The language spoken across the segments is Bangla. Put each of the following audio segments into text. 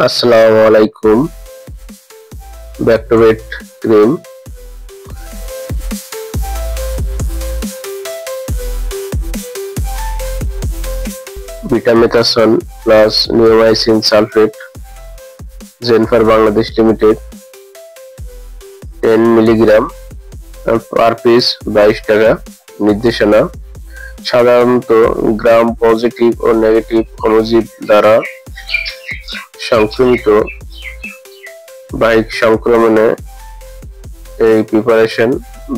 আসসালামু আলাইকুম। Back to vet cream. Betamethasone plus neomycin sulphate, Genphar Bangladesh limited, 10 milligram per piece, 22 টাকা। নির্দেশনা: সাধারণত গ্রাম পজিটিভ ও নেগেটিভ অণুজীব দ্বারা সংক্রমিত বাহ্যিক সংক্রমণে এই প্রিপারেশন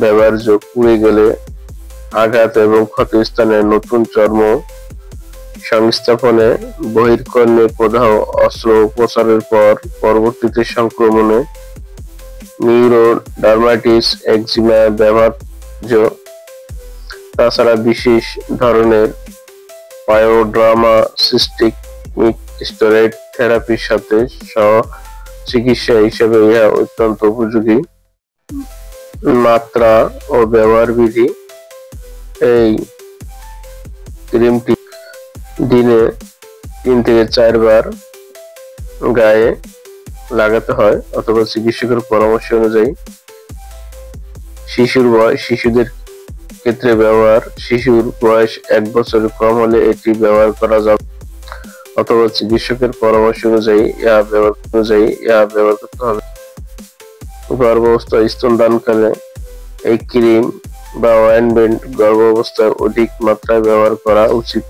ব্যবহার্য। পুড়ে গেলে আঘাত এবং ক্ষতস্থানে নতুন চর্ম সংস্থাপনে, বহির্কর্ণে প্রদাহ, অস্ত্রোপচারের পর পরবর্তীতে সংক্রমণে, নিউরোডার্মাইটিস, একজিমা ব্যবহার্য। তাছাড়া বিশেষ ধরনের পায়োড্রামা সিস্টিক স্টেরয়েড থেরাপির সাথে সহ চিকিৎসা হিসেবে ইহা অত্যন্ত উপযোগী। মাত্রা ও ব্যবহার বিধি: এই ক্রিমটি দিনে 3 থেকে 4 বার গায়ে লাগাতে হয় অথবা চিকিৎসকের পরামর্শ অনুযায়ী। শিশুদের ক্ষেত্রে ব্যবহার: শিশুর বয়স 1 বছরের কম হলে এটি ব্যবহার করা যাবে অথবা চিকিৎসকের পরামর্শ অনুযায়ী ইহা ব্যবহার করতে হবে। গর্ভাবস্থায় স্তনদানকালে এই ক্রিম বা অয়েনমেন্ট গর্ভাবস্থায় অধিক মাত্রায় ব্যবহার করা উচিত।